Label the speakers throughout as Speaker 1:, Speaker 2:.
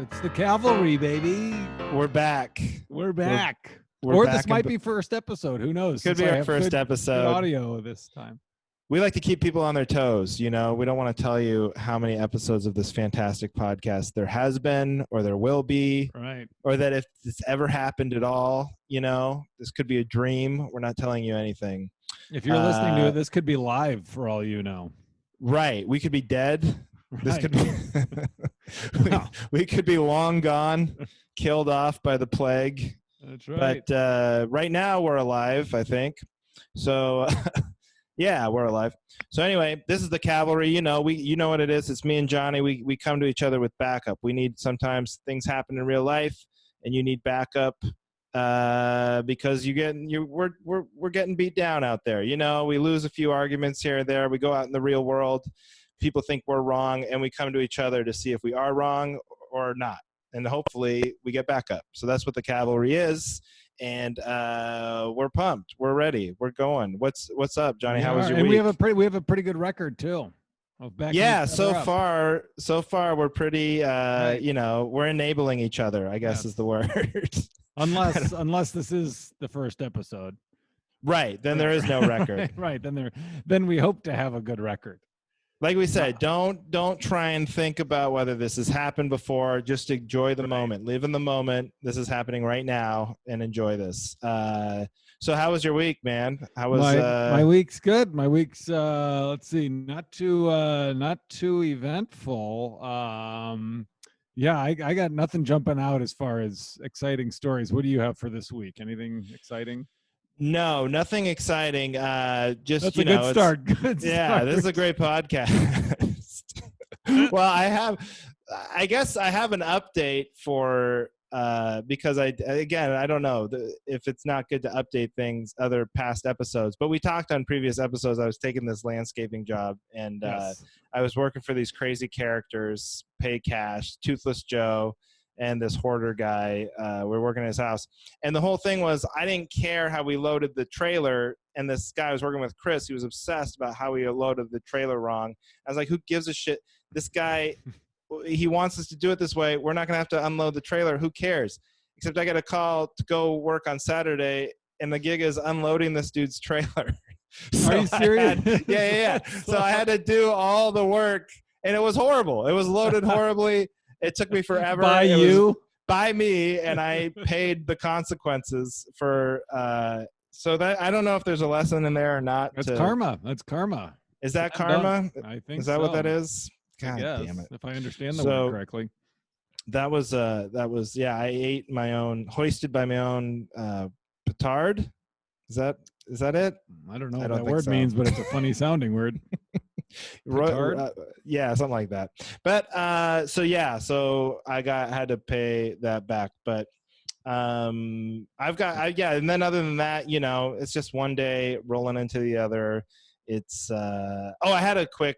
Speaker 1: It's the Cavalry, baby.
Speaker 2: We're back.
Speaker 1: We're back.
Speaker 2: We're
Speaker 1: or
Speaker 2: back
Speaker 1: this might be first episode. Who knows?
Speaker 2: Could
Speaker 1: Since
Speaker 2: be
Speaker 1: I
Speaker 2: our
Speaker 1: have
Speaker 2: first
Speaker 1: good
Speaker 2: episode.
Speaker 1: audio this time.
Speaker 2: We like to keep people on their toes. You know, we don't want to tell you how many episodes of this fantastic podcast there has been or there will be.
Speaker 1: Right.
Speaker 2: Or that if this ever happened at all, you know, this could be a dream. We're not telling you anything.
Speaker 1: If you're listening to it, this could be live for all you know.
Speaker 2: Right. We could be dead.
Speaker 1: Right.
Speaker 2: This could be we could be long gone, killed off by the plague.
Speaker 1: That's right.
Speaker 2: But right now we're alive, I think. So yeah, we're alive. So anyway, this is the Cavalry. You know what it is. It's me and Johnny. We come to each other with backup. We need, sometimes things happen in real life and you need backup because we're getting beat down out there. You know, we lose a few arguments here and there. We go out in the real world. People think we're wrong, and we come to each other to see if we are wrong or not. And hopefully we get back up. So that's what the Cavalry is. And we're pumped. We're ready. We're going. What's up, Johnny? How was your week?
Speaker 1: And we have a pretty good record too. Of backing
Speaker 2: so far we're pretty
Speaker 1: right.
Speaker 2: You know, we're enabling each other, I guess is the word.
Speaker 1: unless this is the first episode.
Speaker 2: Right. Then there is no record.
Speaker 1: Right. Then we hope to have a good record.
Speaker 2: Like we said, don't try and think about whether this has happened before. Just enjoy the moment. Live in the moment. This is happening right now, and enjoy this. So how was your week, man? How was
Speaker 1: my week's good. My week's let's see, not too eventful. Yeah, I got nothing jumping out as far as exciting stories. What do you have for this week? Anything exciting?
Speaker 2: No, nothing exciting. Just
Speaker 1: that's a good start. Good
Speaker 2: yeah,
Speaker 1: start.
Speaker 2: This is a great podcast. Well, I guess I have an update for because I don't know if it's not good to update things other past episodes, but we talked on previous episodes. I was taking this landscaping job, and
Speaker 1: yes.
Speaker 2: I was working for these crazy characters, pay cash, Toothless Joe, and this hoarder guy. We're working at his house, and the whole thing was I didn't care how we loaded the trailer, and this guy I was working with, Chris, he was obsessed about how we loaded the trailer wrong. I was like, who gives a shit? This guy, he wants us to do it this way. We're not gonna have to unload the trailer. Who cares? Except I got a call to go work on Saturday, and the gig is unloading this dude's trailer. So
Speaker 1: are you serious?
Speaker 2: Yeah. So I had to do all the work, and it was horrible. It was loaded horribly. It took me forever. By me, and I paid the consequences for. So that I don't know if there's a lesson in there or not.
Speaker 1: That's karma. That's karma.
Speaker 2: Is that karma?
Speaker 1: I think.
Speaker 2: Is that what that is? God damn it!
Speaker 1: If I understand the word correctly.
Speaker 2: That was yeah. I ate my own, hoisted by my own petard. Is that it?
Speaker 1: I don't know what that word means, but it's a funny sounding word.
Speaker 2: Yeah, something like that. But so I had to pay that back. But and then other than that, you know, it's just one day rolling into the other. It's I had a quick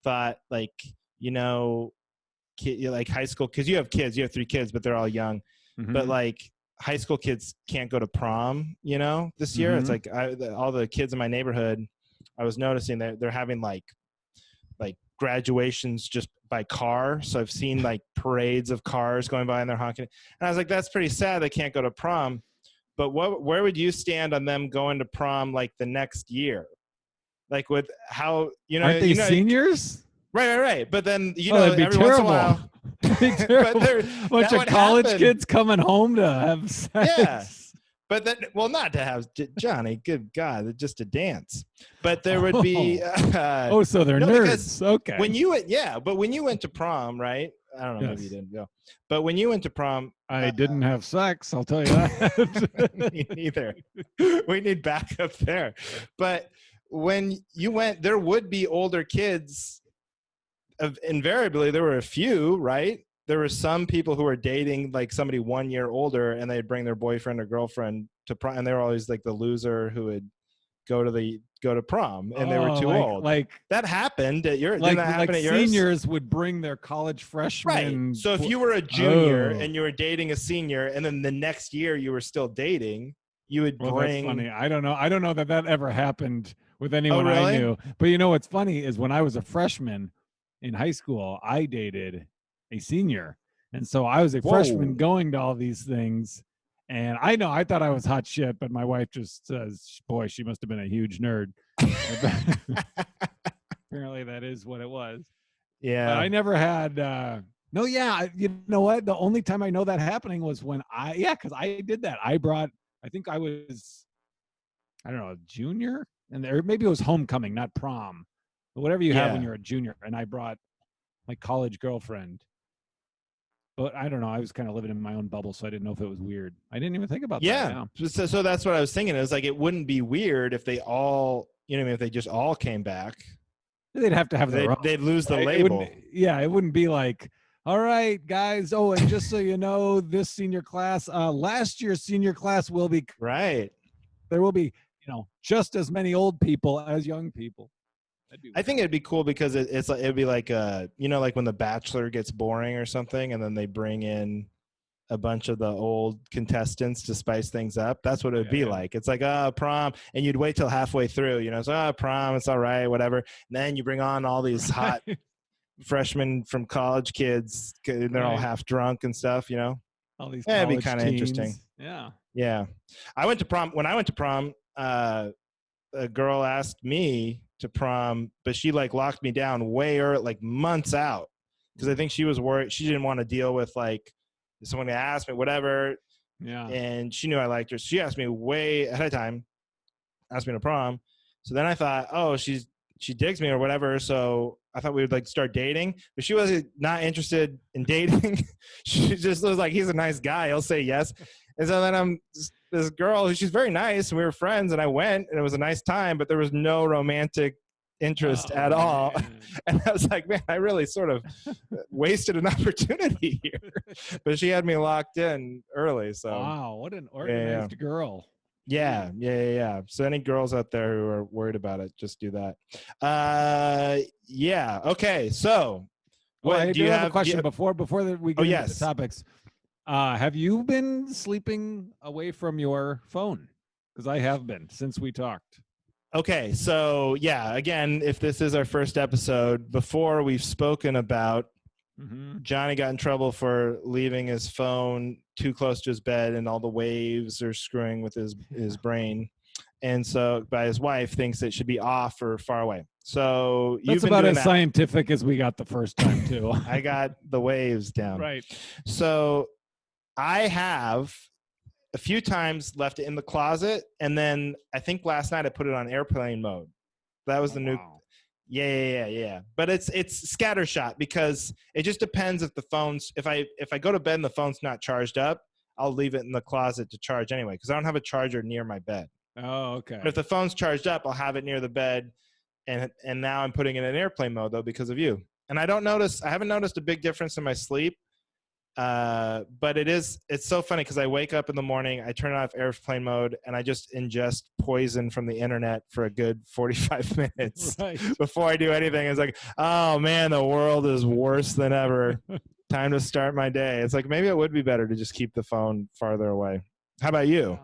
Speaker 2: thought, like, you know, like high school, because you have 3 kids, but they're all young.
Speaker 1: Mm-hmm.
Speaker 2: But like high school kids can't go to prom, you know, this year.
Speaker 1: Mm-hmm.
Speaker 2: It's like all the kids in my neighborhood, I was noticing that they're having like graduations just by car. So I've seen like parades of cars going by and they're honking. And I was like, that's pretty sad they can't go to prom. But where would you stand on them going to prom like the next year? Like with how, you know,
Speaker 1: aren't they seniors?
Speaker 2: Right. But then, you know,
Speaker 1: every
Speaker 2: every
Speaker 1: terrible.
Speaker 2: Once in a while,
Speaker 1: but bunch of college kids coming home to have sex.
Speaker 2: Yeah. But then, well, not to have Johnny, good God, just to dance. But there would be.
Speaker 1: So they're nerds. Okay.
Speaker 2: When you went to prom, right? I don't know, maybe you didn't go. But when you went to prom,
Speaker 1: I didn't have sex. I'll tell you that.
Speaker 2: Me neither. We need backup there. But when you went, there would be older kids. Invariably, there were a few, right? There were some people who were dating like somebody 1 year older, and they'd bring their boyfriend or girlfriend to prom, and they were always like the loser who would go to prom, and they were too old. Like that happened at your didn't that happen at yours?
Speaker 1: Seniors would bring their college freshmen.
Speaker 2: Right. So if you were a junior and you were dating a senior, and then the next year you were still dating, you would bring.
Speaker 1: That's funny. I don't know that ever happened with anyone
Speaker 2: really?
Speaker 1: I knew. But you know what's funny is when I was a freshman in high school, I dated a senior, And so I was a freshman
Speaker 2: Whoa.
Speaker 1: going to all these things. And I thought I was hot shit, but my wife just says, boy, she must have been a huge nerd. Apparently that is what it was. But
Speaker 2: Yeah.
Speaker 1: I never had, no, yeah. You know what? The only time I know that happening was when because I did that. I think I was, I don't know, a junior. And there, maybe it was homecoming, not prom, but whatever you have when
Speaker 2: Yeah.
Speaker 1: you're a junior. And I brought my college girlfriend. But I don't know. I was kind of living in my own bubble, so I didn't know if it was weird. I didn't even think about that.
Speaker 2: Yeah.
Speaker 1: Yeah.
Speaker 2: So that's what I was thinking. It was like, it wouldn't be weird if they all, you know what I mean, if they just all came back.
Speaker 1: They'd have to have their own.
Speaker 2: They'd lose the
Speaker 1: Right?
Speaker 2: label.
Speaker 1: It wouldn't be like, all right, guys. Oh, and just so you know, this senior class, last year's senior class will be,
Speaker 2: Right.
Speaker 1: there will be, just as many old people as young people. That'd be
Speaker 2: I think it'd be cool because it's like, it'd be like, like when The Bachelor gets boring or something, and then they bring in a bunch of the old contestants to spice things up. That's what it would be like. It's like, prom, and you'd wait till halfway through, it's prom, it's all right, whatever. And then you bring on all these hot freshmen from college kids, and they're all half drunk and stuff,
Speaker 1: All these
Speaker 2: it'd be
Speaker 1: college
Speaker 2: kind of
Speaker 1: teens.
Speaker 2: interesting.
Speaker 1: Yeah.
Speaker 2: Yeah. When I went to prom, a girl asked me to prom, but she like locked me down way early, like months out, because I think she was worried. She didn't want to deal with like someone to ask me, whatever.
Speaker 1: Yeah.
Speaker 2: And she knew I liked her. She asked me way ahead of time, asked me to prom. So then I thought, oh, she digs me or whatever. So I thought we would like start dating, but she wasn't not interested in dating. She just was like, he's a nice guy, he'll say yes. And so then this girl, she's very nice, and we were friends, and I went, and it was a nice time, but there was no romantic interest at all.
Speaker 1: Man.
Speaker 2: And I was like, man, I really sort of wasted an opportunity here. But she had me locked in early. So
Speaker 1: wow, what an organized girl.
Speaker 2: Yeah. So any girls out there who are worried about it, just do that. Yeah. Okay. So
Speaker 1: I do have a question before we get into the topics. Have you been sleeping away from your phone? Because I have been since we talked.
Speaker 2: Okay, so yeah, again, if this is our first episode, before we've spoken about Johnny got in trouble for leaving his phone too close to his bed, and all the waves are screwing with his brain. And so by his wife thinks it should be off or far away. So
Speaker 1: that's about as scientific as we got the first time too.
Speaker 2: I got the waves down.
Speaker 1: Right.
Speaker 2: So I have a few times left it in the closet, and then I think last night I put it on airplane mode. That was the new. Yeah. But it's scattershot, because it just depends if the phone's if I go to bed and the phone's not charged up, I'll leave it in the closet to charge anyway, because I don't have a charger near my bed.
Speaker 1: Oh, okay.
Speaker 2: But if the phone's charged up, I'll have it near the bed, and now I'm putting it in airplane mode though because of you. And I haven't noticed a big difference in my sleep. But it's so funny because I wake up in the morning, I turn off airplane mode, and I just ingest poison from the internet for a good 45 minutes before I do anything. It's like, oh man, the world is worse than ever. Time to start my day. It's like, maybe it would be better to just keep the phone farther away. How about you?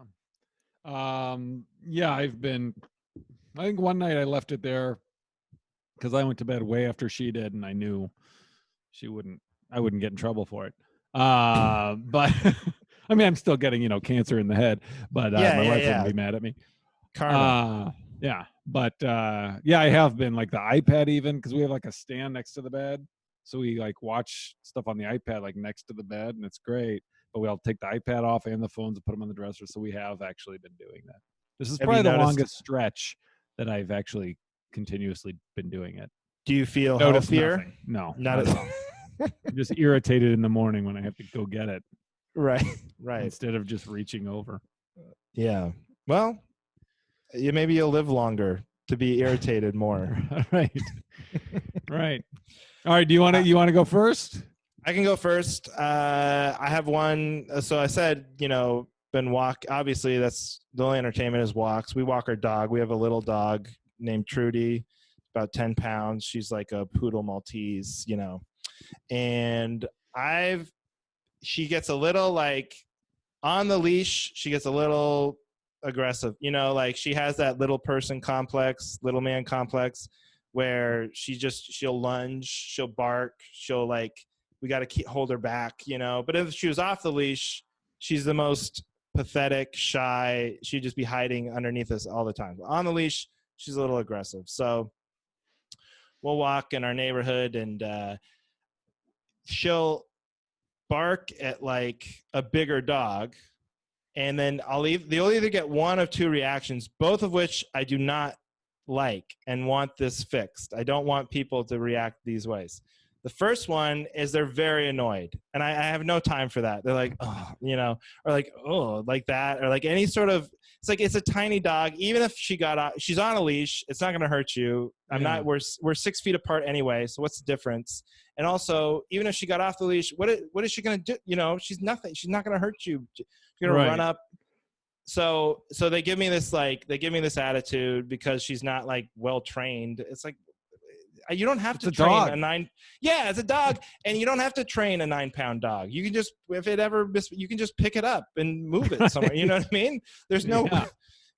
Speaker 1: Yeah, I think one night I left it there because I went to bed way after she did, and I knew I wouldn't get in trouble for it. But I mean, I'm still getting, cancer in the head, but my wife wouldn't be mad at me.
Speaker 2: Karma.
Speaker 1: Yeah. But I have been, like the iPad, even, because we have like a stand next to the bed. So we like watch stuff on the iPad, like next to the bed, and it's great. But we'll take the iPad off and the phones and put them on the dresser. So we have actually been doing that. This is probably the longest stretch that I've actually continuously been doing it.
Speaker 2: Do you feel healthier?
Speaker 1: Nothing. No, not at all. I'm just irritated in the morning when I have to go get it.
Speaker 2: Right.
Speaker 1: Instead of just reaching over.
Speaker 2: Yeah. Well, maybe you'll live longer to be irritated more.
Speaker 1: Right. All right. Do you want to go first?
Speaker 2: I can go first. I have one. So I said, been walk. Obviously, that's the only entertainment is walks. We walk our dog. We have a little dog named Trudy, about 10 pounds. She's like a poodle Maltese, and she gets a little like on the leash. She gets a little aggressive, like she has that little man complex where she'll lunge, she'll bark, she'll like, we got to hold her back, you know. But if she was off the leash, she's the most pathetic, shy. She'd just be hiding underneath us all the time. On the leash, she's a little aggressive. So we'll walk in our neighborhood, and she'll bark at like a bigger dog, and then they'll either get one of two reactions, both of which I do not like and want this fixed. I don't want people to react these ways. The first one is they're very annoyed, and I have no time for that. They're like, oh, you know, or like, oh, like that, or like any sort of, it's like, it's a tiny dog. Even if she's on a leash, it's not going to hurt you. We're 6 feet apart anyway. So what's the difference? And also, even if she got off the leash, what is she going to do? You know, she's nothing. She's not going to hurt you. She's going to run up. So they give me this attitude because she's not like well trained. It's like, you don't have to train a 9. Yeah, it's a dog, and you don't have to train a 9-pound dog. You can just, if it ever, you can just pick it up and move it somewhere. You know what I mean? There's no,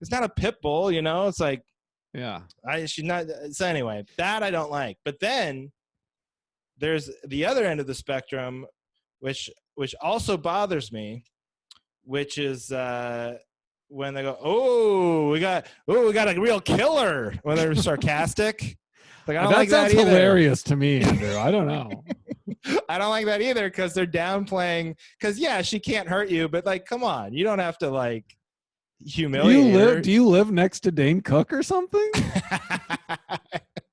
Speaker 2: it's not a pit bull. You know, it's like, she's not. So anyway, that I don't like. But then there's the other end of the spectrum, which also bothers me, which is when they go, oh, we got a real killer, when they're sarcastic. Like, I don't like that
Speaker 1: sounds
Speaker 2: either.
Speaker 1: Hilarious to me, Andrew. I don't know.
Speaker 2: I don't like that either, because they're downplaying. Because she can't hurt you, but like, come on, you don't have to like humiliate her.
Speaker 1: Do you live next to Dane Cook or something?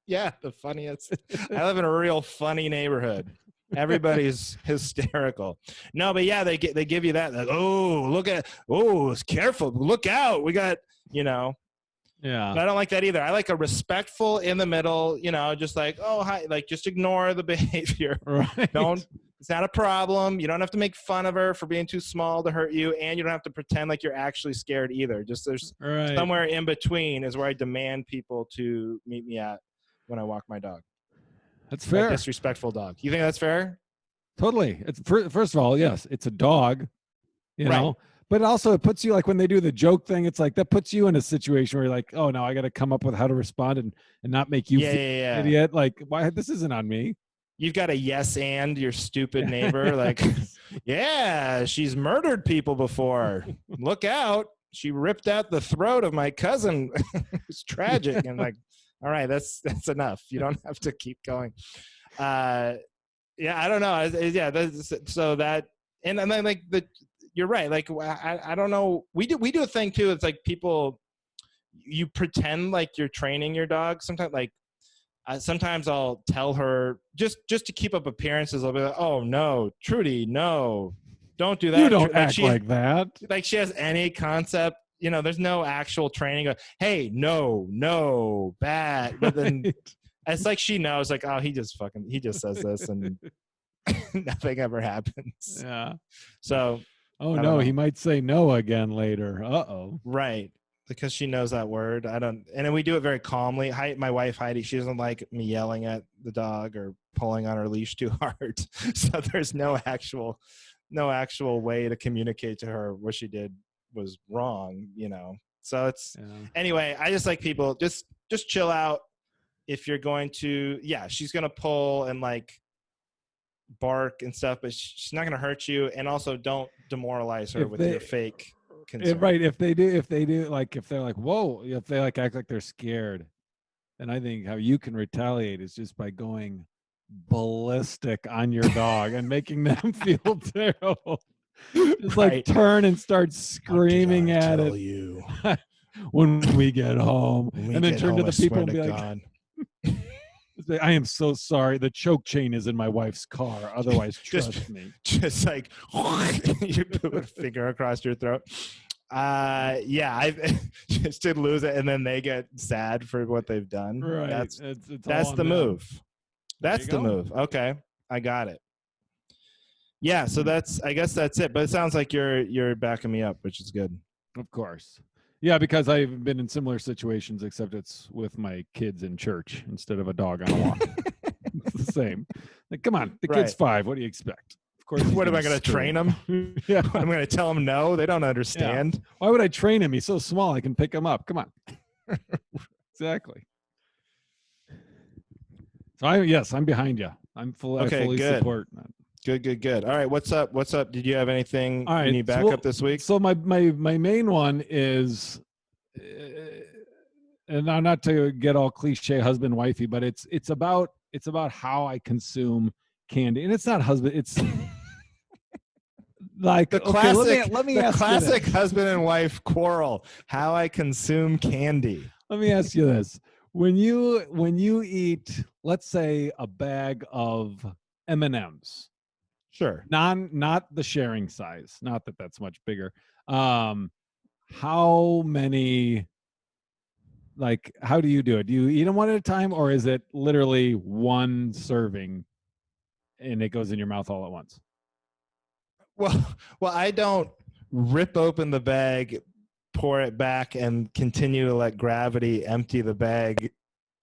Speaker 2: Yeah, the funniest. I live in a real funny neighborhood. Everybody's hysterical. No, but yeah, they give you that. Like, it's careful, look out. We got, you know.
Speaker 1: Yeah.
Speaker 2: But I don't like that either. I like a respectful in the middle, you know, just like, oh, hi, like, just ignore the behavior.
Speaker 1: Right.
Speaker 2: It's not a problem. You don't have to make fun of her for being too small to hurt you, and you don't have to pretend like you're actually scared either. Just there's somewhere in between is where I demand people to meet me at when I walk my dog.
Speaker 1: That's fair.
Speaker 2: A disrespectful dog. You think that's fair?
Speaker 1: Totally. It's first of all, yes, it's a dog, you know. But also, it puts you, like, when they do the joke thing, it's like that puts you in a situation where you're like, oh, now I got to come up with how to respond and not make you feel an idiot. Like, why? This isn't on me.
Speaker 2: You've got a yes and your stupid neighbor. Like, yeah, she's murdered people before. Look out. She ripped out the throat of my cousin. It's tragic. And like, all right, that's enough. You don't have to keep going. I don't know. So that, and then like you're right. Like, I don't know. We do a thing too. It's like people, you pretend like you're training your dog. Sometimes I'll tell her just to keep up appearances. I'll be like, oh no, Trudy, no, don't do that.
Speaker 1: You don't act like that.
Speaker 2: Like she has any concept. You know, there's no actual training. Hey, no, bad. But then it's like she knows, like, oh, he just says this and nothing ever happens.
Speaker 1: Yeah.
Speaker 2: So.
Speaker 1: Oh, no, he might say no again later. Uh-oh.
Speaker 2: Right. Because she knows that word. And then we do it very calmly. My wife, Heidi, she doesn't like me yelling at the dog or pulling on her leash too hard. So there's no actual way to communicate to her what she did was wrong, you know. So it's, anyway, I just like people, just chill out. If you're going to, she's going to pull and like bark and stuff, but she's not going to hurt you. And also don't demoralize her with your fake concern.
Speaker 1: Right. If they do, like, if they're like, whoa, if they like act like they're scared, then I think how you can retaliate is just by going ballistic on your dog and making them feel terrible. Just like turn and start screaming at it.
Speaker 2: You
Speaker 1: when we get home, and then turn to the people and be like, I am so sorry. The choke chain is in my wife's car. Otherwise, trust me.
Speaker 2: Just like you put a finger across your throat. I just did lose it, and then they get sad for what they've done.
Speaker 1: Right.
Speaker 2: That's the move. That's the move. Okay, I got it. Yeah. So I guess that's it. But it sounds like you're backing me up, which is good.
Speaker 1: Of course. Yeah, because I've been in similar situations, except it's with my kids in church instead of a dog on a walk. It's the same. Like, come on, the kid's 5. What do you expect? Of course.
Speaker 2: What am I going to train him?
Speaker 1: Yeah.
Speaker 2: I'm going to tell him no. They don't understand.
Speaker 1: Yeah. Why would I train him? He's so small. I can pick him up. Come on. Exactly. So I'm behind you. I fully support that.
Speaker 2: Good. All right, what's up? Did you have anything
Speaker 1: All
Speaker 2: you
Speaker 1: right.
Speaker 2: need backup this week?
Speaker 1: So my main one is, and I'm not to get all cliche husband wifey, but it's about how I consume candy, and it's not husband. It's like,
Speaker 2: The
Speaker 1: okay,
Speaker 2: classic,
Speaker 1: let me ask you this.
Speaker 2: husband and wife quarrel: how I consume candy.
Speaker 1: Let me ask you this: when you eat, let's say, a bag of M&Ms,
Speaker 2: Sure.
Speaker 1: not the sharing size, not that that's much bigger. How many? Like, how do you do it? Do you eat them one at a time, or is it literally one serving and it goes in your mouth all at once?
Speaker 2: Well, I don't rip open the bag, pour it back, and continue to let gravity empty the bag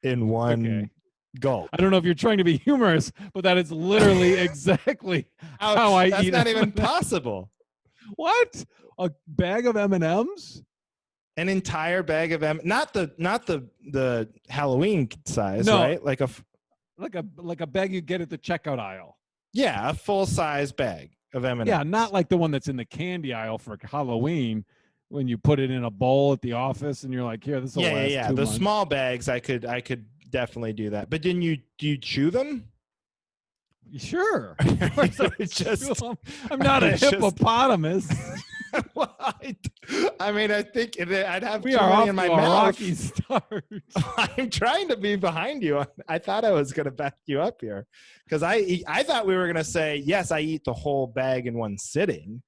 Speaker 2: in one gulp.
Speaker 1: I don't know if you're trying to be humorous, but that is literally exactly how I
Speaker 2: That's
Speaker 1: eat.
Speaker 2: not even possible.
Speaker 1: What? A bag of M&Ms?
Speaker 2: An entire bag of not the Halloween size,
Speaker 1: No.
Speaker 2: right? Like
Speaker 1: a bag you get at the checkout aisle.
Speaker 2: Yeah, a full size bag of M&Ms.
Speaker 1: Yeah, not like the one that's in the candy aisle for Halloween when you put it in a bowl at the office and you're like, here, this will last 2 months.
Speaker 2: The small bags, I could definitely do that. But do you chew them?
Speaker 1: Sure. I'm not a
Speaker 2: just-
Speaker 1: hippopotamus.
Speaker 2: Well, I mean, I think I'd have
Speaker 1: We
Speaker 2: too
Speaker 1: are
Speaker 2: many
Speaker 1: off
Speaker 2: in my
Speaker 1: to a
Speaker 2: mouth.
Speaker 1: rocky start.
Speaker 2: I'm trying to be behind you. I thought I was going to back you up here because I thought we were going to say, yes, I eat the whole bag in one sitting.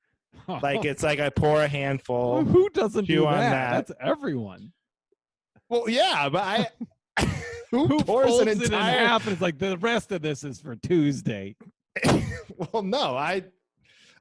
Speaker 2: Like it's like I pour a handful.
Speaker 1: Who doesn't
Speaker 2: chew
Speaker 1: do
Speaker 2: on
Speaker 1: that? That's everyone.
Speaker 2: Well, yeah, but who pours
Speaker 1: folds
Speaker 2: an
Speaker 1: it in
Speaker 2: entire
Speaker 1: half and it's like, the rest of this is for Tuesday.
Speaker 2: Well, no,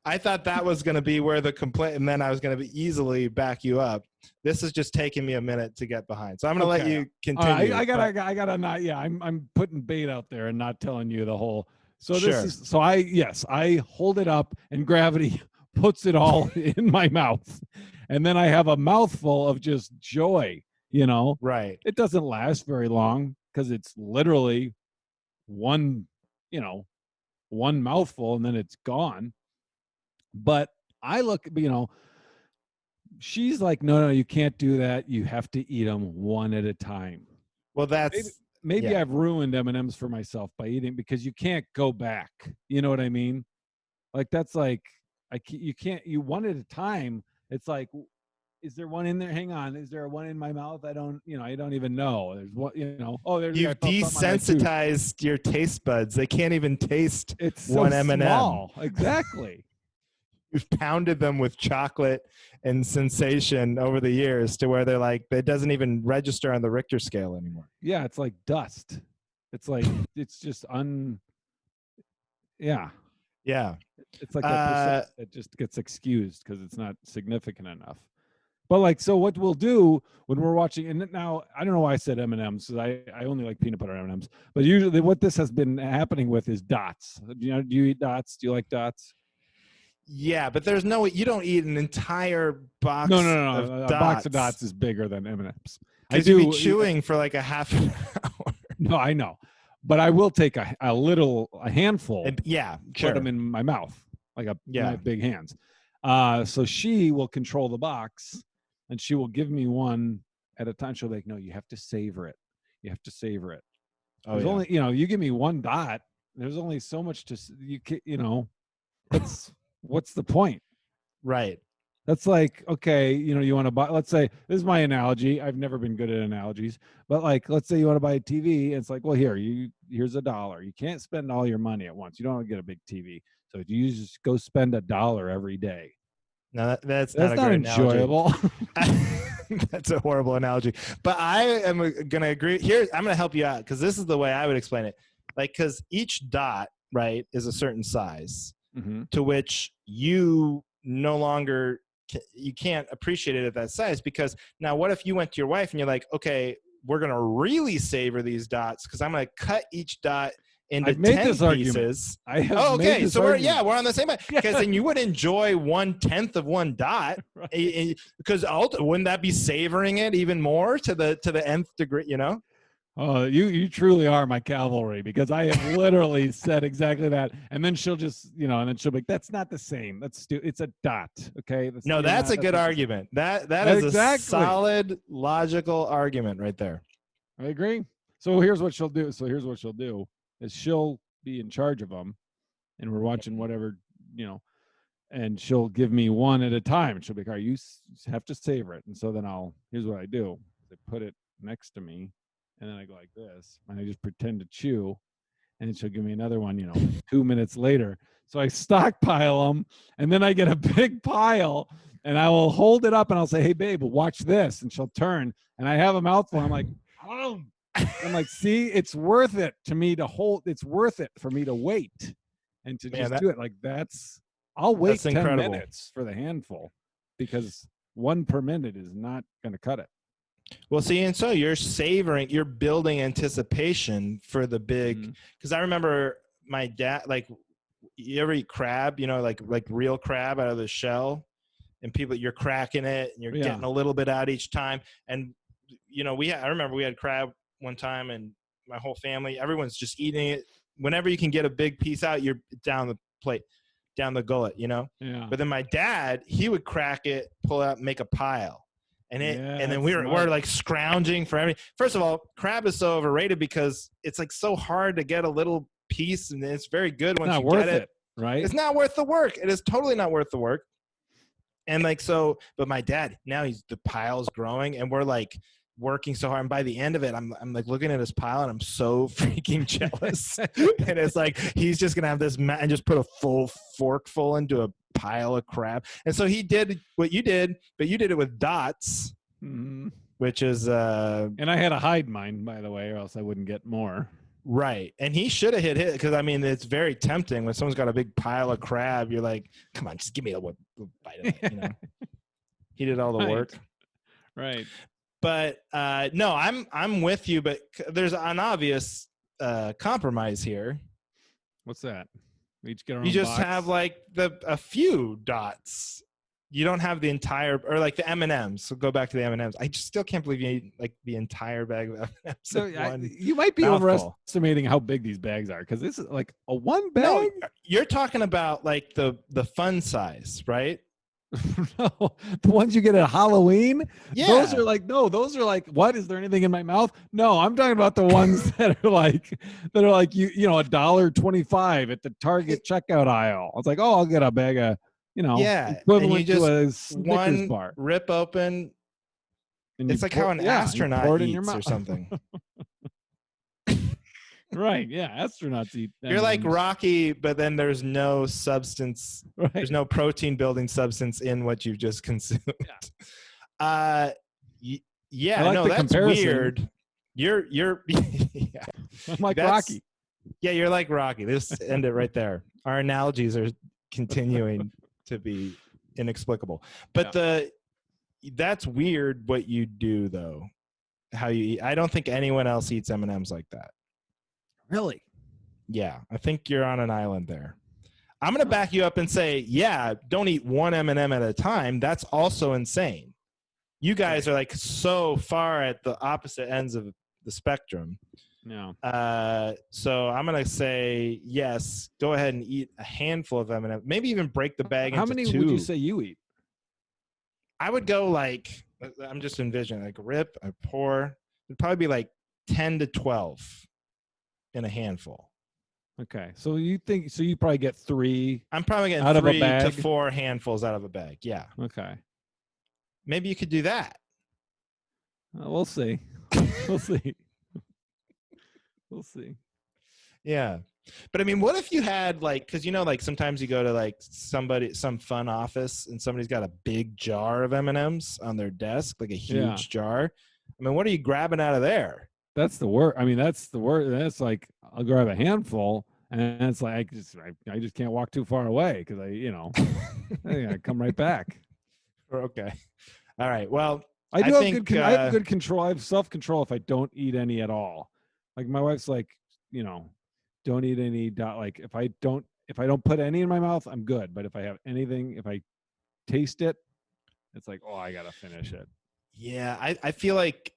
Speaker 2: I thought that was going to be where the complaint, and then I was going to easily back you up. This is just taking me a minute to get behind, so I'm going to let you continue.
Speaker 1: I gotta not. Yeah, I'm putting bait out there and not telling you the whole. So
Speaker 2: Sure.
Speaker 1: this is so I hold it up and gravity puts it all in my mouth, and then I have a mouthful of just joy.
Speaker 2: Right.
Speaker 1: It doesn't last very long because it's literally one mouthful and then it's gone. But I look, she's like, no, you can't do that. You have to eat them one at a time.
Speaker 2: Well, that's
Speaker 1: maybe I've ruined M&Ms for myself by eating because you can't go back. You know what I mean? Like that's like you can't one at a time. It's like, is there one in there? Hang on, is there one in my mouth? I don't even know. There's one. There's.
Speaker 2: You've desensitized your taste buds. They can't even taste one M&M.
Speaker 1: Small. Exactly.
Speaker 2: You've pounded them with chocolate and sensation over the years to where they're like, it doesn't even register on the Richter scale anymore.
Speaker 1: Yeah, it's like dust. It's like, it's just yeah.
Speaker 2: Yeah.
Speaker 1: It's like that it just gets excused because it's not significant enough. But like, so what we'll do when we're watching, and now I don't know why I said M&Ms because I only like peanut butter M&Ms, but usually what this has been happening with is dots. Do you eat dots? Do you like dots?
Speaker 2: Yeah, but you don't eat an entire box.
Speaker 1: No.
Speaker 2: A
Speaker 1: box of dots is bigger than M&Ms.
Speaker 2: I do be chewing for like a half an hour.
Speaker 1: No, I know, but I will take a handful.
Speaker 2: Sure.
Speaker 1: Put them in my mouth like my big hands. So she will control the box, and she will give me one at a time. She'll be like, no, you have to savor it. You have to savor it. There's only you give me one dot. There's only so much what's the point?
Speaker 2: Right.
Speaker 1: That's like, okay, you want to buy, let's say, this is my analogy. I've never been good at analogies, but like, let's say you want to buy a TV. And it's like, well, here's $1. You can't spend all your money at once. You don't want to get a big TV. So you just go spend $1 every day.
Speaker 2: No, that's not
Speaker 1: enjoyable.
Speaker 2: That's a horrible analogy. But I am going to agree. Here, I'm going to help you out because this is the way I would explain it. Like, because each dot, right, is a certain size. Mm-hmm. To which you no longer you can't appreciate it at that size, because now what if you went to your wife and you're like, okay, we're going to really savor these dots because I'm going to cut each dot into 10 pieces. Okay, so we're on the same page, because then you would enjoy 1/10 of one dot, right? Because wouldn't that be savoring it even more to the nth degree?
Speaker 1: Oh, you truly are my cavalry, because I have literally said exactly that, and then she'll just, and then she'll be like, "That's not the same. It's a dot, okay?
Speaker 2: No, that's a
Speaker 1: That's
Speaker 2: good
Speaker 1: not the same."
Speaker 2: argument. That is a
Speaker 1: Exactly.
Speaker 2: solid logical argument right there.
Speaker 1: I agree. So here's what she'll do. Is she'll be in charge of them, and we're watching whatever, you know, and she'll give me one at a time. And she'll be like, "All right, you have to savor it." And so then here's what I do: I put it next to me, and then I go like this, and I just pretend to chew, and then she'll give me another one, 2 minutes later. So I stockpile them, and then I get a big pile, and I will hold it up, and I'll say, "Hey, babe, watch this," and she'll turn, and I have a mouthful. I'm like, "Oh." I'm like, see, it's worth it to me to hold. It's worth it for me to wait and to
Speaker 2: Man,
Speaker 1: just do it. Like I'll wait
Speaker 2: that's
Speaker 1: 10
Speaker 2: incredible.
Speaker 1: minutes for the handful, because one per minute is not going to cut it.
Speaker 2: Well, see, and so you're building anticipation for the big. Because I remember my dad, like, you ever eat crab? Like real crab out of the shell, and you're cracking it, and you're getting a little bit out each time. And I remember we had crab one time, and my whole family, everyone's just eating it. Whenever you can get a big piece out, you're down the plate, down the gullet,
Speaker 1: Yeah.
Speaker 2: But then my dad, he would crack it, pull it out, make a pile. And then we're like scrounging for everything. First of all, crab is so overrated because it's like so hard to get a little piece, and it's very good once you get it.
Speaker 1: Right?
Speaker 2: It's not worth the work. It is totally not worth the work. And but my dad, now the pile's growing, and we're like working so hard. And by the end of it, I'm like looking at his pile, and I'm so freaking jealous. And it's like he's just gonna have this and just put a full forkful into a pile of crab. And so he did what you did, but you did it with dots, which is
Speaker 1: and I had to hide mine, by the way, or else I wouldn't get more.
Speaker 2: Right. And he should have hit because it's very tempting when someone's got a big pile of crab. You're like, come on, just give me a bite of it. He did all the work.
Speaker 1: Right.
Speaker 2: But no, I'm with you, but there's an obvious compromise here.
Speaker 1: What's that? We each get our
Speaker 2: own. You just
Speaker 1: box?
Speaker 2: have like a few dots. You don't have the entire, or like the M&Ms. So go back to the M&Ms. I just still can't believe you ate like the entire bag of M&Ms.
Speaker 1: So you might be overestimating how big these bags are, because this is like a one bag.
Speaker 2: No, you're talking about like the fun size, right?
Speaker 1: No, the ones you get at Halloween.
Speaker 2: Yeah,
Speaker 1: those are like, what? Is there anything in my mouth? No, I'm talking about the ones that are like $1.25 at the Target checkout aisle. I was like, oh, I'll get a bag of. Equivalent to a Snickers bar.
Speaker 2: Rip open. And it's like how an astronaut eats or something.
Speaker 1: Right. Yeah. Astronauts eat.
Speaker 2: You're like Rocky, but then there's no substance. Right. There's no protein building substance in what you've just consumed. Yeah. No, that's comparison. Weird. You're yeah.
Speaker 1: I'm like Rocky.
Speaker 2: Yeah, you're like Rocky. Let's end it right there. Our analogies are continuing to be inexplicable, but that's weird what you do though. How you eat. I don't think anyone else eats M&Ms like that.
Speaker 1: Really?
Speaker 2: Yeah, I think you're on an island there. I'm going to back you up and say, yeah, don't eat one M&M at a time. That's also insane. You guys are like so far at the opposite ends of the spectrum.
Speaker 1: No.
Speaker 2: So I'm going to say, yes, go ahead and eat a handful of M&M. Maybe even break the bag into two. How many
Speaker 1: would you say you eat?
Speaker 2: I would go like, I'm just envisioning, like rip, I pour. It'd probably be like 10 to 12 in a handful.
Speaker 1: Okay. So you probably get 3.
Speaker 2: I'm probably getting 3 to 4 handfuls out of a bag. Yeah.
Speaker 1: Okay.
Speaker 2: Maybe you could do that.
Speaker 1: We'll see. We'll see. We'll see.
Speaker 2: Yeah. But I mean, what if you had like, because like sometimes you go to like some fun office and somebody's got a big jar of M&Ms on their desk, like a huge jar. I mean, what are you grabbing out of there?
Speaker 1: That's the word. I mean, that's the word. That's like, I'll grab a handful, and it's like I just can't walk too far away because I come right back.
Speaker 2: Okay. All right. Well,
Speaker 1: I have good control. I have self-control if I don't eat any at all. Like my wife's like, don't eat any. Like if I don't put any in my mouth, I'm good. But if I have anything, if I taste it, it's like, oh, I gotta finish it.
Speaker 2: Yeah, I feel like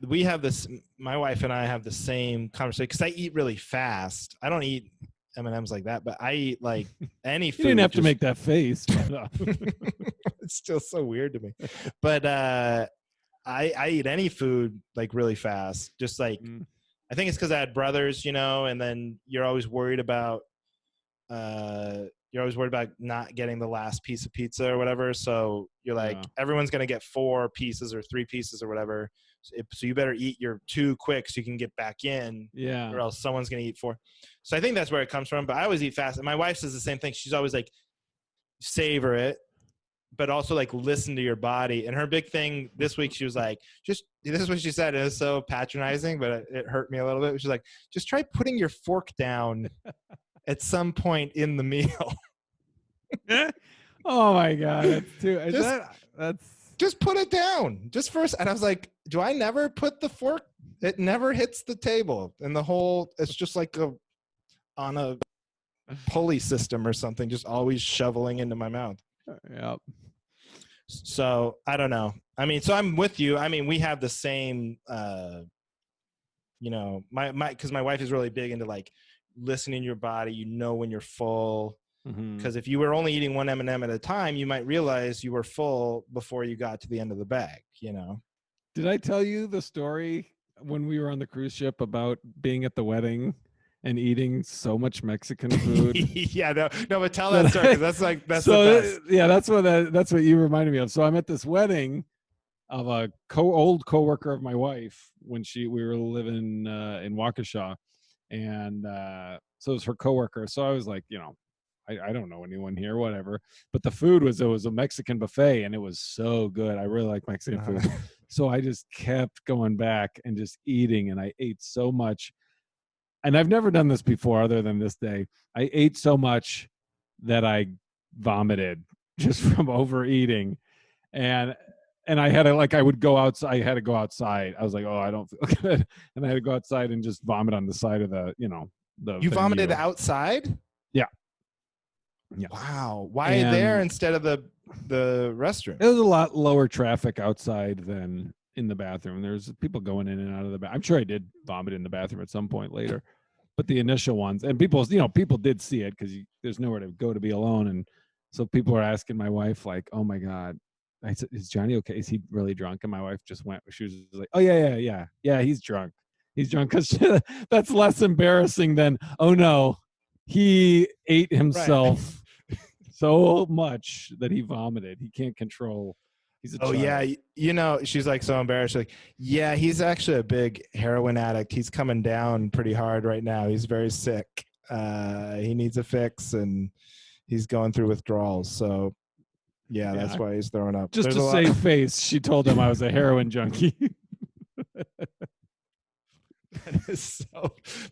Speaker 2: we have this. My wife and I have the same conversation because I eat really fast. I don't eat M&Ms like that, but I eat like any
Speaker 1: You didn't
Speaker 2: food.
Speaker 1: have to make that face. But,
Speaker 2: It's still so weird to me. But I eat any food like really fast. Just like I think it's because I had brothers, and then you're always worried about not getting the last piece of pizza or whatever. So you're like, everyone's going to get 4 pieces or 3 pieces or whatever. So you better eat your 2 quick so you can get back in, or else someone's going to eat 4. So I think that's where it comes from. But I always eat fast. And my wife says the same thing. She's always like, savor it, but also like listen to your body. And her big thing this week, she was like, this is what she said. It was so patronizing, but it hurt me a little bit. She's like, just try putting your fork down at some point in the meal.
Speaker 1: Oh my God, that's
Speaker 2: just put it down just first. And I was like, do I never put the fork? It never hits the table, and it's just like on a pulley system or something, just always shoveling into my mouth.
Speaker 1: Yep.
Speaker 2: So I don't know. I mean, so I'm with you. I mean, we have the same, because my wife is really big into like listening to your body, when you're full. Because if you were only eating one M&M at a time, you might realize you were full before you got to the end of the bag,
Speaker 1: Did I tell you the story when we were on the cruise ship about being at the wedding and eating so much Mexican food?
Speaker 2: Yeah, no, but tell that story, because that's
Speaker 1: so
Speaker 2: the best.
Speaker 1: Yeah, that's what you reminded me of. So I'm at this wedding of a old coworker of my wife when we were living in Waukesha, and so it was her coworker. So I was like, I don't know anyone here, whatever. But the food it was a Mexican buffet, and it was so good. I really like Mexican food. So I just kept going back and just eating, and I ate so much. And I've never done this before other than this day. I ate so much that I vomited just from overeating. And I had I would go outside. I had to go outside. I was like, oh, I don't feel good. And I had to go outside and just vomit on the side of the
Speaker 2: You vomited outside?
Speaker 1: Yeah.
Speaker 2: Yeah. Wow. Why there instead of the restroom?
Speaker 1: It was a lot lower traffic outside than in the bathroom. There's people going in and out of the bathroom. I'm sure I did vomit in the bathroom at some point later, but the initial ones, and people did see it because there's nowhere to go to be alone. And so people are asking my wife, like, oh my God, I said, is Johnny okay? Is he really drunk? And my wife just went, she was like, oh yeah, he's drunk. He's drunk. Because that's less embarrassing than, oh no, he ate himself so much that he vomited. He can't control. He's a child.
Speaker 2: Yeah, she's like so embarrassed. Like, yeah, he's actually a big heroin addict. He's coming down pretty hard right now. He's very sick. He needs a fix, and he's going through withdrawals. So, yeah, that's why he's throwing up.
Speaker 1: Just to save face, she told him I was a heroin junkie.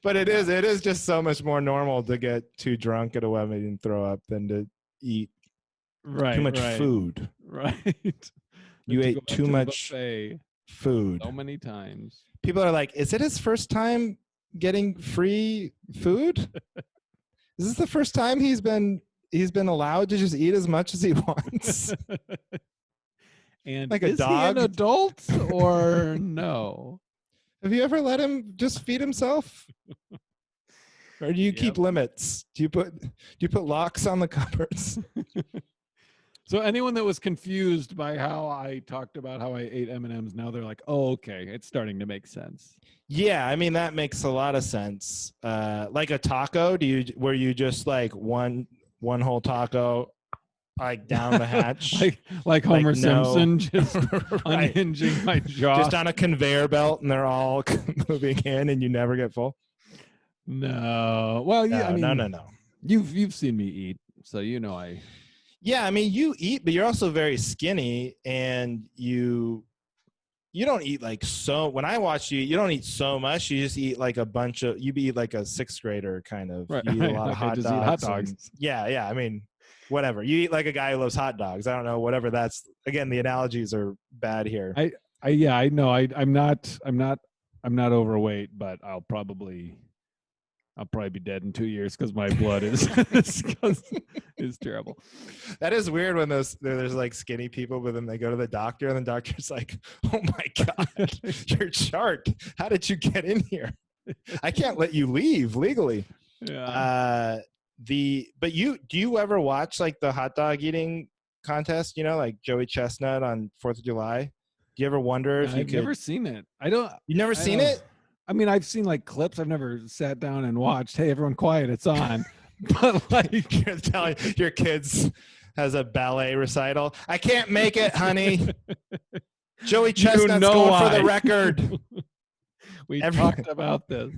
Speaker 2: But it is just so much more normal to get too drunk at a wedding and throw up than to eat too much food.
Speaker 1: Right.
Speaker 2: You ate too much food
Speaker 1: so many times.
Speaker 2: People are like, is it his first time getting free food? Is this the first time he's been allowed to just eat as much as he wants?
Speaker 1: And
Speaker 2: like a dog?
Speaker 1: He an adult or no?
Speaker 2: Have you ever let him just feed himself? Or do you keep limits? Do you put locks on the cupboards?
Speaker 1: So anyone that was confused by how I talked about how I ate M&Ms, now they're like, oh, okay, it's starting to make sense.
Speaker 2: Yeah, I mean, that makes a lot of sense. Like a taco, were you just like one whole taco, like down the hatch?
Speaker 1: like Homer Simpson, just unhinging my jaw.
Speaker 2: Just on a conveyor belt, and they're all moving in, and you never get full?
Speaker 1: No. Well, yeah,
Speaker 2: no.
Speaker 1: You've seen me eat, so I...
Speaker 2: Yeah, I mean, you eat, but you're also very skinny, and you don't eat like so. When I watch you, you don't eat so much. You just eat like you eat like a 6th grader kind of.
Speaker 1: Right.
Speaker 2: You eat a lot of hot
Speaker 1: dogs.
Speaker 2: Yeah. I mean, whatever. You eat like a guy who loves hot dogs. I don't know. Whatever. That's, again, the analogies are bad here.
Speaker 1: I know. I'm not overweight, but I'll probably I'll probably be dead in 2 years because my blood is terrible.
Speaker 2: That is weird when there's like skinny people, but then they go to the doctor and the doctor's like, "Oh my god, you're shark. How did you get in here? I can't let you leave legally."
Speaker 1: Yeah.
Speaker 2: But do you ever watch like the hot dog eating contest? You know, like Joey Chestnut on 4th of July. Do you ever wonder if you
Speaker 1: I've never seen it. I don't.
Speaker 2: You never seen it?
Speaker 1: I mean, I've seen like clips. I've never sat down and watched. Hey, everyone, quiet! It's on. But like,
Speaker 2: you're telling your kids has a ballet recital. I can't make it, honey. Joey Chestnut's going for the record.
Speaker 1: We talked about this.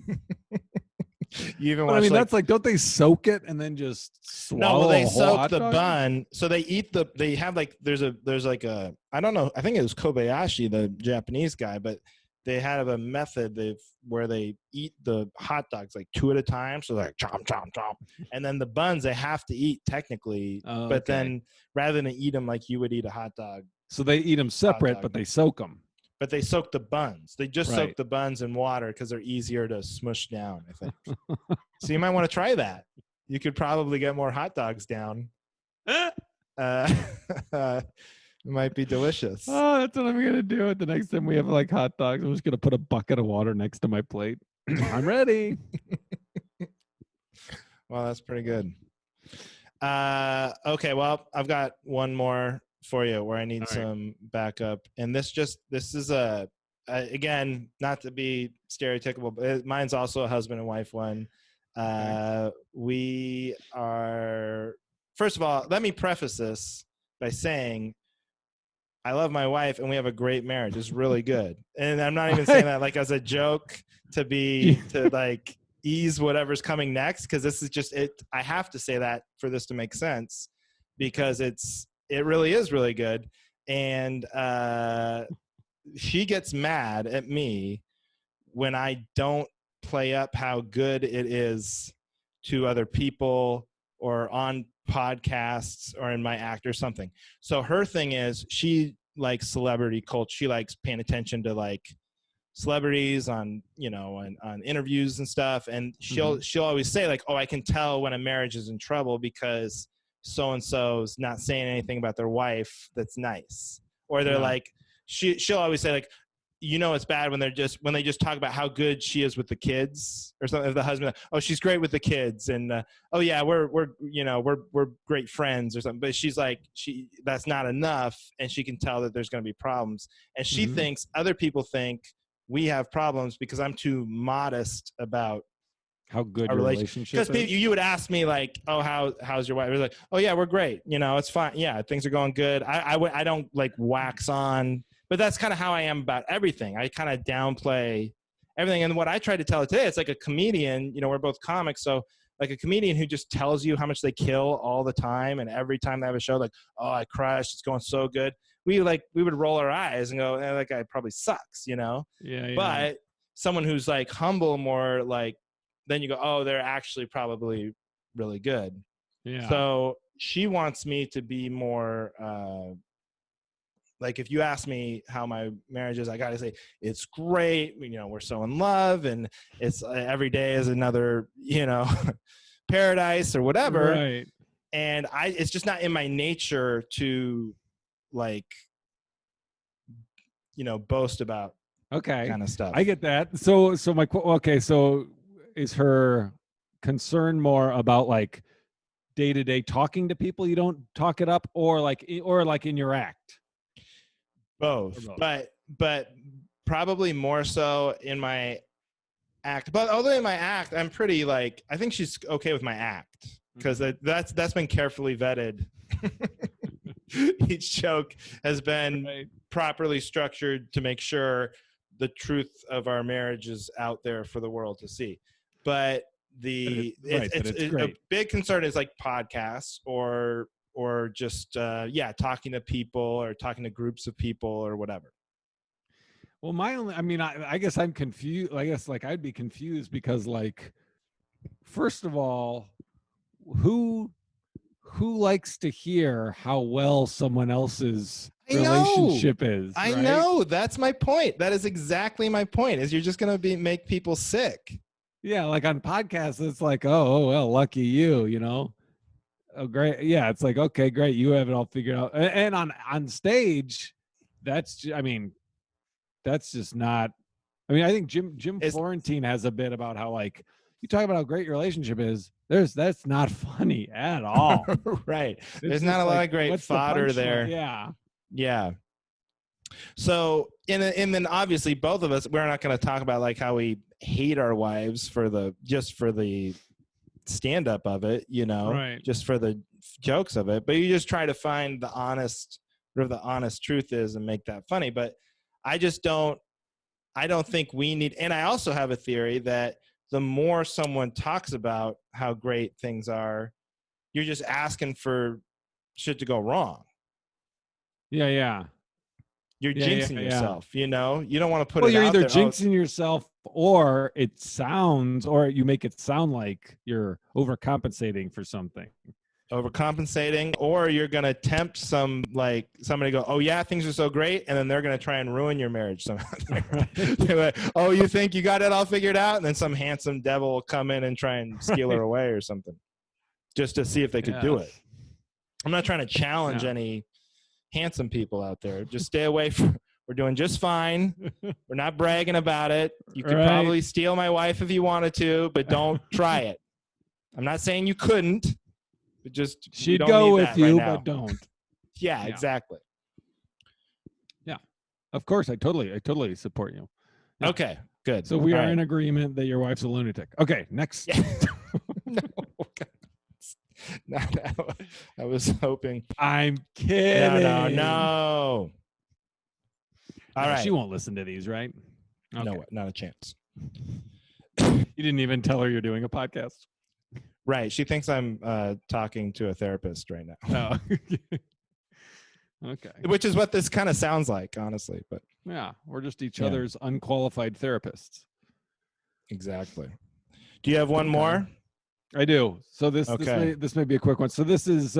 Speaker 2: You even watch,
Speaker 1: I mean, that's like, don't they soak it and then just swallow?
Speaker 2: No, they
Speaker 1: a whole
Speaker 2: soak
Speaker 1: hot
Speaker 2: the
Speaker 1: dog?
Speaker 2: bun. So they have like, there's like a, I don't know. I think it was Kobayashi, the Japanese guy, but they have a method where they eat the hot dogs like 2 at a time. So like chomp, chomp, chomp. And then the buns they have to eat technically, but then rather than eat them like you would eat a hot dog.
Speaker 1: So they eat them separate, but they soak them.
Speaker 2: But they soak the buns. They just soak the buns in water because they're easier to smush down, I think. So you might want to try that. You could probably get more hot dogs down. It might be delicious.
Speaker 1: Oh, that's what I'm going to do it the next time we have like hot dogs. I'm just going to put a bucket of water next to my plate. I'm ready.
Speaker 2: Well, that's pretty good. Okay, well, I've got one more for you where I need some backup. And this is again, not to be stereotypical, but mine's also a husband and wife one. We are, first of all, let me preface this by saying I love my wife and we have a great marriage. It's really good. And I'm not even saying that like as a joke to like ease whatever's coming next, because this is just it. I have to say that for this to make sense, because it really is really good. And she gets mad at me when I don't play up how good it is to other people or on podcasts or in my act or something. So her thing is she likes celebrity culture. She likes paying attention to like celebrities on, on interviews and stuff. And she'll always say like, oh, I can tell when a marriage is in trouble because so-and-so's not saying anything about their wife that's nice. Or they're like, she'll always say like, it's bad when they just talk about how good she is with the kids or something. If the husband, oh, she's great with the kids, and oh yeah, we're great friends or something. But she's like, that's not enough, and she can tell that there's going to be problems. And she thinks other people think we have problems because I'm too modest about
Speaker 1: how good your relationship is.
Speaker 2: Because you would ask me like, oh, how's your wife? I was like, oh yeah, we're great. It's fine. Yeah, things are going good. I don't like wax on. But that's kind of how I am about everything. I kind of downplay everything. And what I tried to tell her today, it's like a comedian, we're both comics. So like a comedian who just tells you how much they kill all the time. And every time they have a show, like, oh, I crushed. It's going so good. We would roll our eyes and go, that guy probably sucks, Yeah. But someone who's like humble, more like, then you go, oh, they're actually probably really good.
Speaker 1: Yeah.
Speaker 2: So she wants me to be more, like if you ask me how my marriage is, I got to say it's great. We're so in love, and it's every day is another, paradise or whatever.
Speaker 1: Right.
Speaker 2: And it's just not in my nature to like, boast about kind of stuff.
Speaker 1: I get that. So is her concern more about like day-to-day talking to people? You don't talk it up, or like in your act?
Speaker 2: Both. But probably more so in my act. But although in my act, I'm pretty like, I think she's okay with my act because that's been carefully vetted. Each joke has been properly structured to make sure the truth of our marriage is out there for the world to see. But a big concern is like podcasts or just talking to people or talking to groups of people or whatever.
Speaker 1: Well, I guess I'm confused. I guess like I'd be confused because like, first of all, who likes to hear how well someone else's relationship is?
Speaker 2: I know. That's my point. That is exactly my point, is you're just going to make people sick.
Speaker 1: Yeah, like on podcasts, it's like, oh well, lucky you, you know. Oh, great. Yeah, it's like, okay, great, you have it all figured out. And on stage, I mean, that's just not. I mean, I think Jim
Speaker 2: It's
Speaker 1: Florentine has a bit about how like you talk about how great your relationship is. That's not funny at all.
Speaker 2: right.
Speaker 1: It's
Speaker 2: There's not
Speaker 1: just
Speaker 2: a lot
Speaker 1: like,
Speaker 2: of great
Speaker 1: what's the
Speaker 2: fodder
Speaker 1: punchline?
Speaker 2: there.
Speaker 1: Yeah.
Speaker 2: Yeah. So, and then obviously both of us, we're not going to talk about like how we hate our wives for the stand up of it, you know,
Speaker 1: Right.
Speaker 2: just for the jokes of it. But you just try to find whatever the honest truth is and make that funny. But I just don't, I don't think we need, and I also have a theory that the more someone talks about how great things are, you're just asking for shit to go wrong.
Speaker 1: Yeah, yeah.
Speaker 2: You're
Speaker 1: Yeah, yeah,
Speaker 2: jinxing
Speaker 1: yeah.
Speaker 2: yourself, you know? You don't want to put
Speaker 1: Well,
Speaker 2: it
Speaker 1: you're
Speaker 2: out
Speaker 1: either
Speaker 2: there. Oh,
Speaker 1: jinxing yourself or or you make it sound like you're overcompensating for something.
Speaker 2: overcompensating, or you're going to tempt somebody to go, oh yeah, things are so great, and then they're going to try and ruin your marriage somehow. They're like, oh, you think you got it all figured out, and then some handsome devil will come in and try and steal her away or something, just to see if they could do it. I'm not trying to challenge any handsome people out there. Just stay away from. We're doing just fine. We're not bragging about it. You could probably steal my wife if you wanted to, but don't try it. I'm not saying you couldn't. Just
Speaker 1: she'd go with you, but don't.
Speaker 2: Yeah, exactly.
Speaker 1: Yeah, of course. I totally support you.
Speaker 2: Yeah. Okay, good.
Speaker 1: So we are in agreement that your wife's a lunatic. Okay, next.
Speaker 2: No, I was hoping.
Speaker 1: I'm kidding.
Speaker 2: No. All right.
Speaker 1: She won't listen to these, right?
Speaker 2: Okay. No, not a chance.
Speaker 1: You didn't even tell her you're doing a podcast.
Speaker 2: Right. She thinks I'm talking to a therapist right now.
Speaker 1: Oh. Okay.
Speaker 2: Which is what this kind of sounds like, honestly. But
Speaker 1: yeah, we're just each other's unqualified therapists.
Speaker 2: Exactly. Do you have one more?
Speaker 1: I do. So this may be a quick one. So this is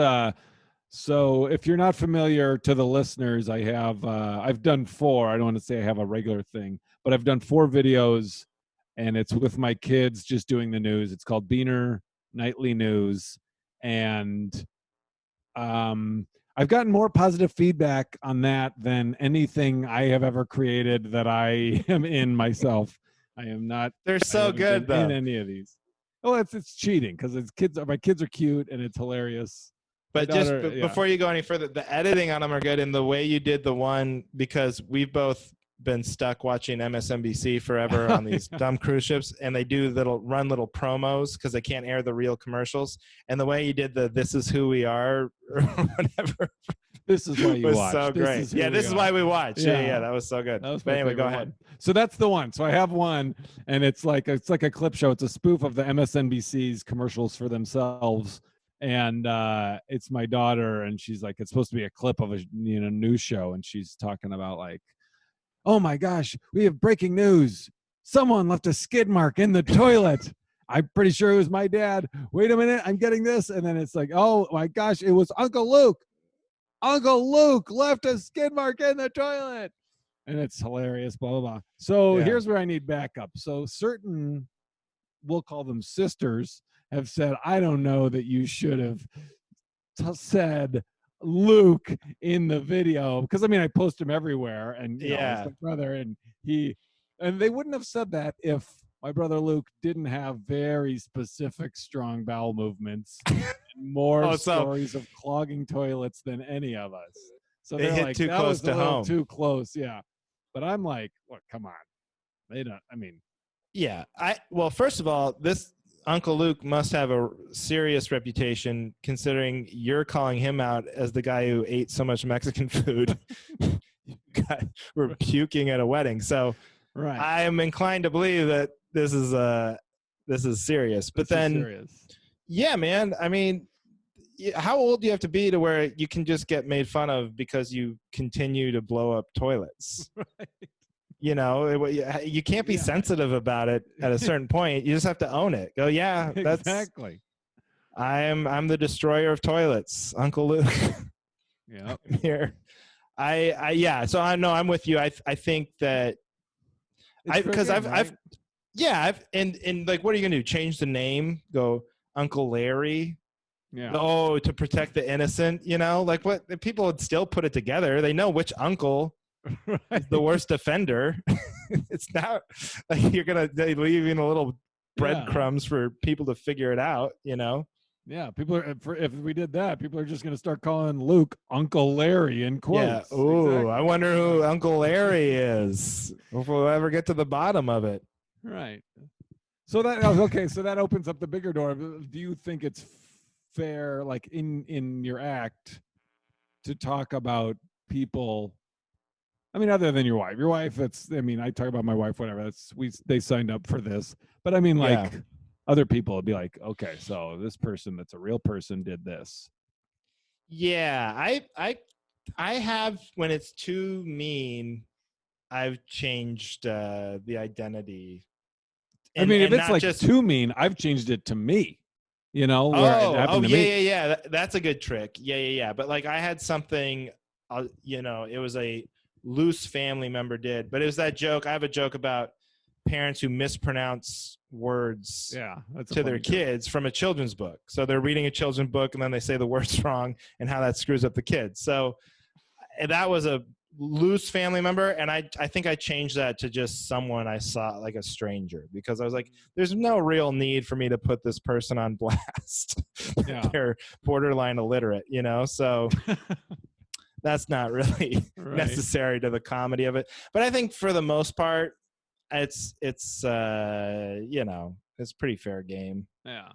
Speaker 1: so if you're not familiar, to the listeners, I have I've done 4. I don't want to say I have a regular thing, but I've done 4 videos, and it's with my kids just doing the news. It's called Beaner Nightly News, and I've gotten more positive feedback on that than anything I have ever created that I am in myself. I am not.
Speaker 2: They're so good though.
Speaker 1: In any of these. Oh, it's cheating because it's kids. My kids are cute and it's hilarious.
Speaker 2: But before you go any further, the editing on them are good, and the way you did the one, because we've both been stuck watching MSNBC forever on these dumb cruise ships, and they do run little promos because they can't air the real commercials. And the way you did "This is who we are" or whatever.
Speaker 1: This is why you watch.
Speaker 2: So great. This is why we watch. Yeah, that was so good. But anyway, go ahead.
Speaker 1: So that's the one. So I have one, and it's like a clip show. It's a spoof of the MSNBC's commercials for themselves. And it's my daughter, and she's like, it's supposed to be a clip of a news show, and she's talking about like, oh my gosh, we have breaking news. Someone left a skid mark in the toilet. I'm pretty sure it was my dad. Wait a minute, I'm getting this. And then it's like, oh my gosh, it was Uncle Luke. Uncle Luke left a skid mark in the toilet. And it's hilarious, blah, blah, blah. So here's where I need backup. So certain, we'll call them sisters, have said, I don't know that you should have said Luke in the video, because I mean I post him everywhere, and he's my brother, and they wouldn't have said that if my brother Luke didn't have very specific strong bowel movements and more stories of clogging toilets than any of us. So they're like, that was a little too close. Yeah, but I'm like, look, come on, they don't. I mean,
Speaker 2: well, first of all, this Uncle Luke must have a serious reputation, considering you're calling him out as the guy who ate so much Mexican food. We're puking at a wedding. So I am inclined to believe that this is serious. But then, yeah, man, I mean, how old do you have to be to where you can just get made fun of because you continue to blow up toilets? Right. You know, you can't be sensitive about it at a certain point. You just have to own it. Go, that's
Speaker 1: exactly.
Speaker 2: I'm the destroyer of toilets, Uncle Luke.
Speaker 1: Yeah.
Speaker 2: Here, So I know I'm with you. I think that I've Yeah, and like, what are you gonna do? Change the name? Go Uncle Larry?
Speaker 1: Yeah.
Speaker 2: Oh, to protect the innocent, like what? People would still put it together. They know which uncle
Speaker 1: Right.
Speaker 2: is the worst offender. It's not like you're gonna leave in a little breadcrumbs for people to figure it out.
Speaker 1: Yeah, people are. If we did that, people are just going to start calling Luke Uncle Larry in quotes.
Speaker 2: Yeah. Ooh,
Speaker 1: exactly.
Speaker 2: I wonder who Uncle Larry is. If we'll ever get to the bottom of it.
Speaker 1: Right. So that okay. So that opens up the bigger door. Do you think it's fair, like in your act, to talk about people? I mean, other than your wife. Your wife. I talk about my wife. Whatever. They signed up for this. But I mean, like.
Speaker 2: Yeah.
Speaker 1: Other people would be like, okay, so this person that's a real person did this.
Speaker 2: Yeah, I have, when it's too mean, I've changed the identity.
Speaker 1: If it's like too mean, I've changed it to me.
Speaker 2: Yeah. That's a good trick. Yeah. But like, I had something, it was a loose family member did, but it was that joke. I have a joke about parents who mispronounce words to their kids from a children's book. So they're reading a children's book and then they say the words wrong and how that screws up the kids. So that was a loose family member. And I think I changed that to just someone I saw, like a stranger, because I was like, there's no real need for me to put this person on blast. Yeah. They're borderline illiterate, so that's not really necessary to the comedy of it. But I think for the most part, it's pretty fair game.
Speaker 1: Yeah.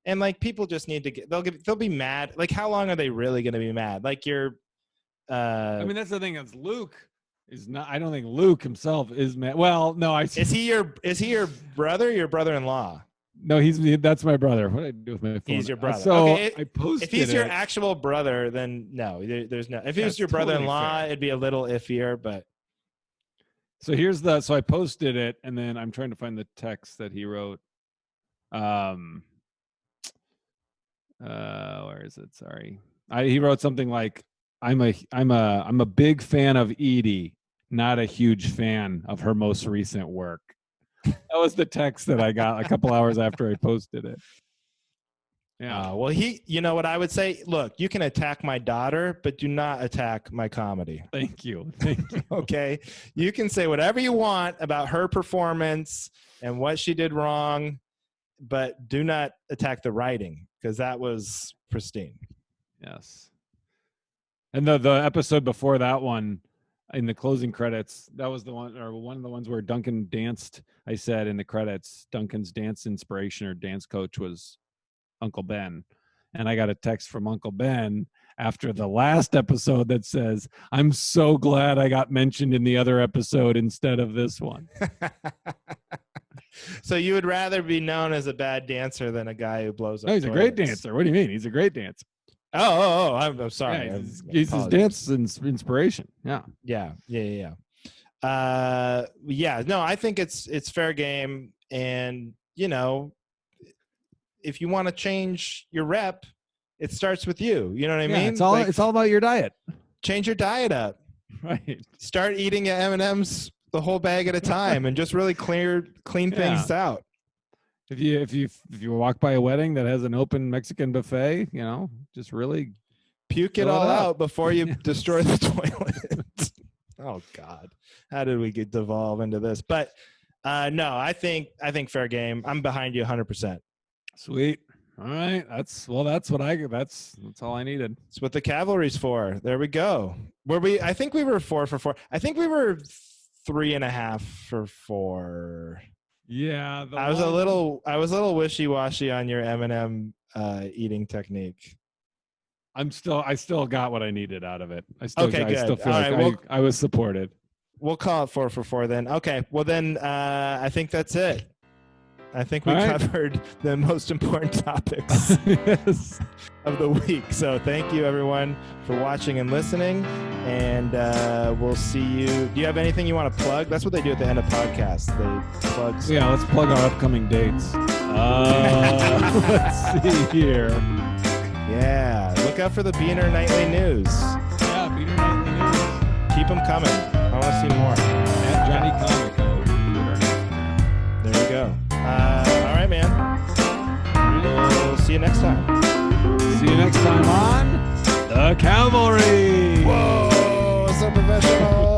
Speaker 2: And like, people just need to they'll be mad. Like, how long are they really going to be mad? Like,
Speaker 1: that's the thing. Is Luke is not. I don't think Luke himself is mad. Well, no. Is he your brother? Your brother-in-law? No, that's my brother. What did I do with my phone?
Speaker 2: He's your brother.
Speaker 1: So okay, I posted.
Speaker 2: If he's your actual brother, then no, there's no. If he was your brother-in-law, totally it'd be a little iffier, but.
Speaker 1: So so I posted it, and then I'm trying to find the text that he wrote. Where is it? Sorry. He wrote something like, I'm a big fan of Edie, not a huge fan of her most recent work. That was the text that I got a couple hours after I posted it. Yeah.
Speaker 2: Well, what I would say, look, you can attack my daughter, but do not attack my comedy.
Speaker 1: Thank you.
Speaker 2: Okay. You can say whatever you want about her performance and what she did wrong, but do not attack the writing, because that was pristine.
Speaker 1: Yes. And the episode before that one, in the closing credits, that was the one, or one of the ones where Duncan danced. I said in the credits, Duncan's dance inspiration or dance coach was Uncle Ben. And I got a text from Uncle Ben after the last episode that says, I'm so glad I got mentioned in the other episode instead of this one.
Speaker 2: So you would rather be known as a bad dancer than a guy who blows up?
Speaker 1: No, he's a great dancer. What do you mean? He's a great dancer.
Speaker 2: Oh, I'm sorry.
Speaker 1: Yeah, he's his dance inspiration. Yeah.
Speaker 2: No, I think it's fair game. And, if you want to change your rep, it starts with you. You know what I mean?
Speaker 1: It's all about your diet.
Speaker 2: Change your diet up.
Speaker 1: Right.
Speaker 2: Start eating your M&Ms the whole bag at a time and just really clean things out.
Speaker 1: If you walk by a wedding that has an open Mexican buffet, just really
Speaker 2: puke it all out before you destroy the toilet. Oh God, how did we devolve into this? But no, I think fair game. I'm behind you 100%.
Speaker 1: Sweet. All right. That's all I needed.
Speaker 2: That's what the Cavalry's for. There we go. I think we were 4 for 4. I think we were 3.5 for 4.
Speaker 1: Yeah.
Speaker 2: I was a little wishy-washy on your M&M eating technique.
Speaker 1: I still got what I needed out of it. I still feel I was supported.
Speaker 2: We'll call it 4 for 4 then. Okay. Well then, I think that's it. I think we covered the most important topics of the week. So thank you everyone for watching and listening, and we'll see you. Do you have anything you want to plug? That's what they do at the end of podcasts. They plug stuff.
Speaker 1: Yeah, let's plug our upcoming dates. Let's see here.
Speaker 2: Yeah, look out for the Beaner Nightly News.
Speaker 1: Yeah, Beaner Nightly News.
Speaker 2: Keep them coming. I want to see more.
Speaker 1: At Johnny Comic on Twitter.
Speaker 2: There you go. you go. All right, man. We'll see you next time.
Speaker 1: See you next time on The Cavalry.
Speaker 2: Whoa, so professional.